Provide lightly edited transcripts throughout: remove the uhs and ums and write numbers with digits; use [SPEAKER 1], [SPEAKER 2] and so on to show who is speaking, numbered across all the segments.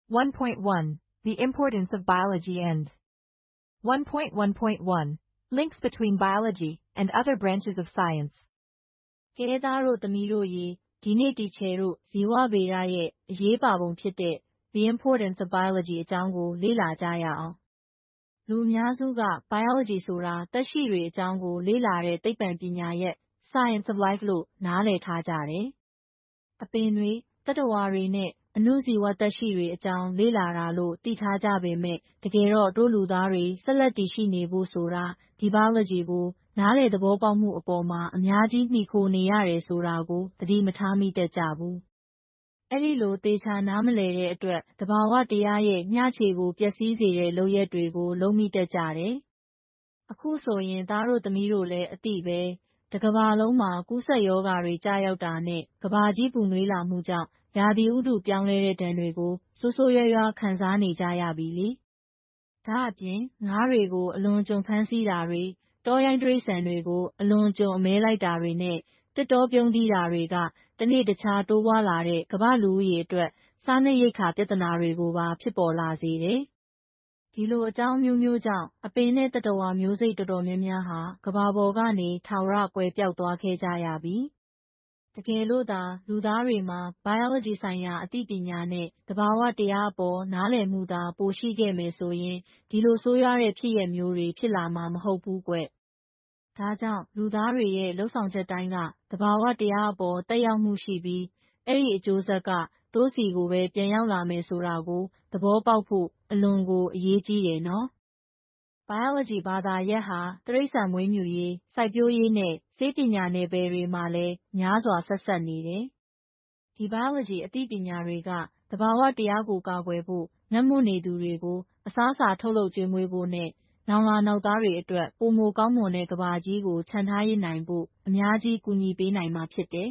[SPEAKER 1] 1.1 The importance of biology and 1.1.1 Links between biology and other branches of science.
[SPEAKER 2] ကဲသားတို့သမီးတို့ရေဒီနေ့တီချယ်တို့ဇီဝဗေဒရဲ့အရေးပါပုံဖြစ်တဲ့ The importance of biology အကြောင်းကိုလေ့လာကြရအောင်။လူအများစုက biology ဆိုတာသက်ရှိတွေအကြောင်းကိုလေ့လာတဲ့သိပ္ပံပညာရဲ့ science of life လို့နားလည်ထားကြတယ်။အပင်တွေသတ္တဝါတွေနဲ့အဏုဇီဝသက်ရှိတွေအကြောင်းလေ့လာတာလို့သိထားကြပေမဲ့တကယ်တော့တို့လူသားတွေဆက်လက်တည်ရှိနေဖို့ဆိုတာဒီ biology ကိုနားလည်သဘောပေါက်မှုအပေါ်မှာအများကြီးမှီခိုနေရတယ်ဆိုတာကိုသတိမထားမိတတ်ကြဘူး။အဲ့ဒီလိုသေချာနားမလည်တဲ့အတွက်သဘာဝတရားရဲ့မျှခြေကိုပျက်စီးစေတဲ့လုပ်ရက်တွေကိုလုပ်မိတတ်ကြတယ်။အခုဆိုရင်သားတို့သမီးတို့လည်းအသိပဲတကမ္ဘာလုံးမှာကူးစက်ရောဂါတွေကြားရောက်တာနဲ့ကမ္ဘာကြီးပူနွေးလာမှုကြောင့်ရာသီဥတုပြောင်းလဲတဲ့ဒဏ်တွေကိုဆိုးဆိုးရွားရွားခံစားနေကြရပြီလေ။ဒါအပြင်ငါးတွေကိုအလွန်အကျွံဖမ်းဆီးတာတွေတောရိုင်းတိရစ္ဆာန်တွေကိုအလွန်အကျွံအမဲလိုက်တာတွေနဲ့တစ်တောပြုန်းတီးတာတွေကတနေ့တခြားတိုးပွားလာတဲ့ကမ္ဘာလူဦးရေအတွက်စားနပ်ရိက္ခာပြဿနာတွေကိုပါဖြစ်ပေါ်လာစေတယ်။ဒီလိုအကြောင်းမျိုးမျိုးကြောင့်အပင်နဲ့သတ္တဝါမျိုးစိတ်တော်တော်များများဟာကမ္ဘာပေါ်ကနေထာဝရကွယ်ပျောက်သွားခဲ့ကြရပြီ။တကယ်လို့သာလူသားတွေမှာ biology ဆိုင်ရာအသိပညာနဲ့သဘာဝတရားအပေါ်နားလည်မှုသာပိုရှိခဲ့မယ်ဆိုရင်ဒီလိုဆိုးရွားတဲ့ဖြစ်ရပ်မျိုးတွေဖြစ်လာမှာမဟုတ်ဘူးကွ။ဒါကြောင့်လူသားတွေရဲ့လုပ်ဆောင်ချက်တိုင်းကသဘာဝတရားအပေါ်သက်ရောက်မှုရှိပြီးအဲ့ဒီအကျိုးဆက်ကတို့စီကိုပဲပြန်ရောက်လာမယ်ဆိုတာကိုသဘောပေါက်ဖို့အလွန်ကိုအရေးကြီးတယ်နော်။ biology ဘာသာရပ်ဟာတိရစ္ဆာန်မွေးမြူရေးစိုက်ပျိုးရေးနဲ့ဆေးပညာနယ်ပယ်တွေမှာလည်းများစွာဆက်စပ်နေတယ်။ဒီ biology အသိပညာတွေကသဘာဝတရားကိုကာကွယ်ဖို့ငတ်မွတ်နေသူတွေကိုအစားအစာထုတ်လုပ်ကျွေးမွေးဖို့နဲ့နောင်လာနောက်သားတွေအတွက်ပိုမိုကောင်းမွန်တဲ့ကမ္ဘာကြီးကိုခြံထားရည်နိုင်ဖို့အများကြီးကူညီပေးနိုင်မှာဖြစ်တယ်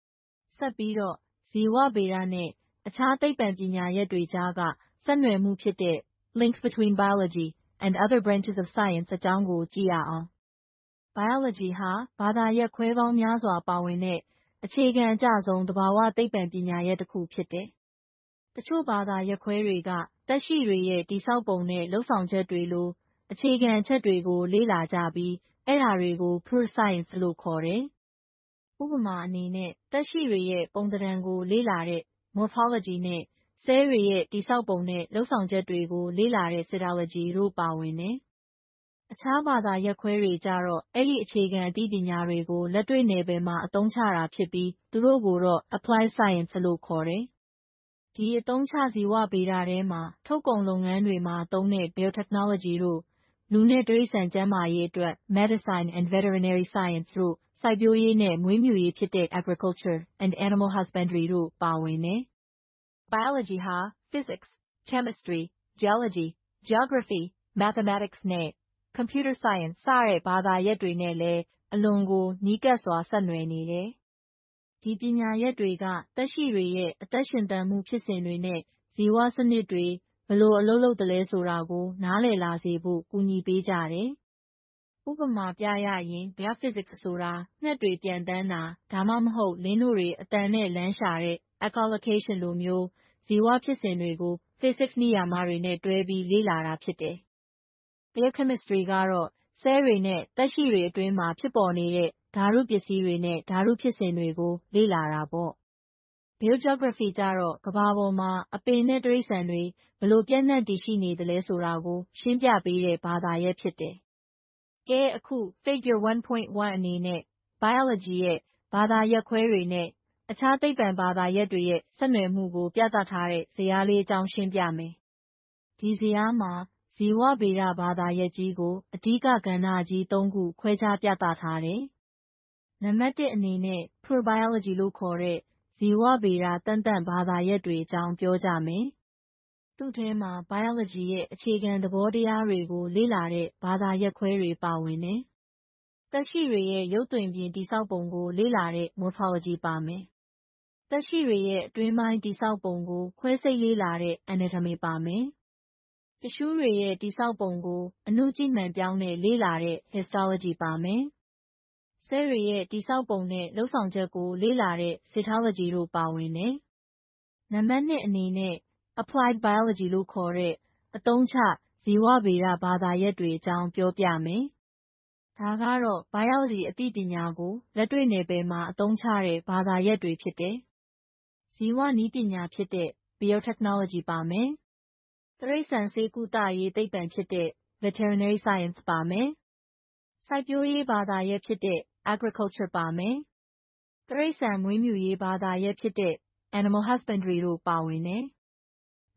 [SPEAKER 2] ။ဆက်ပြီးတော့ဇီဝဗေဒနဲ့အခြားသိပ္ပံပညာရပ်တွေကြားကဆက်နွယ်မှုဖြစ်တဲ့ links between biology and other branches of science အကြောင်းကိုကြည့်ရအောင်။ biology ဟာဘာသာရပ်ခွဲပေါင်းများစွာပါဝင်တဲ့အခြေခံအကျဆုံးသဘာဝသိပ္ပံပညာရပ်တစ်ခုဖြစ်တယ်။တချို့ဘာသာရပ်ခွဲတွေကသက်ရှိတွေရဲ့တည်ဆောက်ပုံနဲ့လုပ်ဆောင်ချက်တွေလိုအခြေခံအချက်တွေကိုလေ့လာကြပြီးအဲ့ဒါတွေကို pure science လို့ခေါ်တယ်။ဥပမာအနေနဲ့သက်ရှိတွေရဲ့ပုံသဏ္ဍာန်ကိုလေ့လာတဲ့ morphology နဲ့ဆဲတွေရဲ့တည်ဆောက်ပုံနဲ့လုပ်ဆောင်ချက်တွေကိုလေ့လာတဲ့ cytology တို့ပါဝင်တယ်။အခြားဘာသာရပ်ခွဲတွေကြတော့အဲ့ဒီအခြေခံအသိပညာတွေကိုလက်တွေ့နယ်ပယ်မှာအသုံးချတာဖြစ်ပြီးသူတို့ကိုတော့ applied science လို့ခေါ်တယ်။ဒီအသုံးချဇီဝဗေဒထဲမှာထုတ်ကုန်လုပ်ငန်းတွေမှာသုံးတဲ့ biotechnology တို့လူနဲ့တိရစ္ဆာန်ကျန်းမာရေးအတွက် medicine and veterinary science တို့စိုက်ပျိုးရေးနဲ့မွေးမြူရေးဖြစ်တဲ့ agriculture and animal husbandry တို့ပါဝင်တယ်။
[SPEAKER 1] biology ဟာ physics, chemistry, geology, geography, mathematics နဲ့ computer science စတဲ့ဘာသာရပ်တွေနဲ့လည်းအလွန်ကိုနီးကပ်စွာဆက်နွယ်နေတယ်။ဒီပညာရပ်တွေကသက်ရှိတွေရဲ့အသက်ရှင်သန်မှုဖြစ်စဉ်တွေနဲ့ဇီဝစနစ်တွေဘယ်လိုအလုပ်လုပ်သလဲဆိုတာကိုနားလည်လာစေဖို့ကူညီပေးကြတယ်။ဥပမာပြရရင် biophysics ဆိုတာငှက်တွေပျံသန်းတာဒါမှမဟုတ်လင်းတို့တွေအသံနဲ့လမ်းရှာတဲ့ echolocation လိုမျိုးဇီဝဖြစ်စဉ်တွေကို physics နိယာမတွေနဲ့တွဲပြီးလေ့လာတာဖြစ်တယ်။ biochemistry ကတော့ဆဲတွေနဲ့သက်ရှိတွေအတွင်းမှာဖြစ်ပေါ်နေတဲ့ဓာတုပစ္စည်းတွေနဲ့ဓာတုဖြစ်စဉ်တွေကိုလေ့လာတာပေါ့။ biogeography ကျတော့ကမ္ဘာပေါ်မှာအပင်နဲ့တိရစ္ဆာန်တွေဘယ်လိုပြန့်နှံ့တည်ရှိနေသလဲဆိုတာကိုရှင်းပြပေးတဲ့ဘာသာရပ်ဖြစ်တယ်။ကဲအခု Figure 1.1 အနေနဲ့ biology ရဲ့ဘာသာရပ်ခွဲတွေနဲ့အခြားသိပ္ပံဘာသာရပ်တွေရဲ့ဆက်နွယ်မှုကိုပြသထားတဲ့ဇယားလေးအကြောင်းရှင်းပြမယ်။ဒီဇယားမှာဇီဝဗေဒဘာသာရပ်ကြီးကိုအဓိကကဏ္ဍကြီး၃ခုခွဲခြားပြသထားတယ်။နံပါတ်၁အနေနဲ့ pure biology လို့ခေါ်တဲ့ဇီဝဗေဒသန့်သန့်ဘာသာရပ်တွေအကြောင်းပြောကြမယ်။သူ့ထဲမှာ biology ရဲ့အခြေခံသဘောတရားတွေကိုလေ့လာတဲ့ဘာသာရပ်ခွဲတွေပါဝင်တယ်။သက်ရှိတွေရဲ့ရုပ်သွင်ပြင်တည်ဆောက်ပုံကိုလေ့လာတဲ့ morphology ပါမယ်။သက်ရှိတွေရဲ့အတွင်းပိုင်းတည်ဆောက်ပုံကိုခွဲစိတ်လေ့လာတဲ့ anatomy ပါမယ်။တရှူးတွေရဲ့တည်ဆောက်ပုံကိုအဏုကြည့်မှန်ပြောင်းနဲ့လေ့လာတဲ့ histology ပါမယ်။ဆဲတွေရဲ့တည်ဆောက်ပုံနဲ့လုပ်ဆောင်ချက်ကိုလေ့လာတဲ့ cytology တို့ပါဝင်တယ်။နံပါတ်2အနေနဲ့
[SPEAKER 2] Applied Biology လို့ခေါ်တဲ့အသုံးချဇီဝဗေဒဘာသာရပ်တွေအကြောင်းပြောပြမယ်။ဒါကတော့ Biology အသိပညာကိုလက်တွေ့နယ်ပယ်မှာအသုံးချတဲ့ဘာသာရပ်တွေဖြစ်တယ်။ဇီဝနည်းပညာဖြစ်တဲ့ Biotechnology ပါမယ်။တိရစ္ဆာန်ဆေးကုသရေးသိပ္ပံဖြစ်တဲ့ Veterinary Science ပါမယ်။စိုက်ပျိုးရေးဘာသာရပ်ဖြစ်တဲ့ Agriculture ပါမယ်။တိရစ္ဆာန်မွေးမြူရေးဘာသာရပ်ဖြစ်တဲ့ Animal Husbandry တို့ပါဝင်တယ်။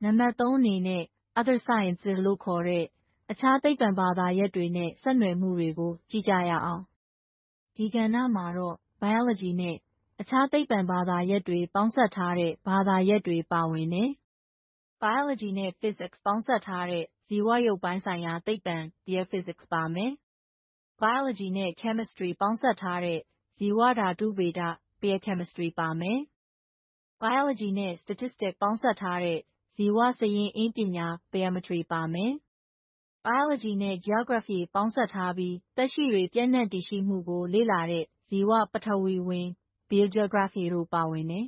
[SPEAKER 2] နံပါတ် 3 အနေနဲ့ Other Sciences လို့ခေါ်တဲ့အခြားသိပ္ပံဘာသာရပ်တွေနဲ့ဆက်နွယ်မှုတွေကိုကြည့်ကြရအောင်။ဒီကဏ္ဍမှာတော့ Biology နဲ့အခြားသိပ္ပံဘာသာရပ်တွေပေါင်းစပ်ထားတဲ့ဘာသာရပ်တွေပါဝင်တယ်။ Biology နဲ့ Physics ပေါင်းစပ်ထားတဲ့ဇီဝရုပ်ပိုင်းဆိုင်ရာသိပ္ပံ Biophysics ပါမယ်။ Biology နဲ့ Chemistry ပေါင်းစပ်ထားတဲ့ဇီဝဓာတုဗေဒ Biochemistry ပါမယ်။ Biology နဲ့ Statistics ပေါင်းစပ်ထားတဲ့ဇီဝစာရင်းအင်းပညာ Biometry ပါမယ်။ Biology နဲ့ Geography ပေါင်းစပ်ထားပြီးသက်ရှိတွေပြန့်နှံ့တည်ရှိမှုကိုလေ့လာတဲ့ဇီဝပထဝီဝင် Biogeography တို့ပါဝင်တယ်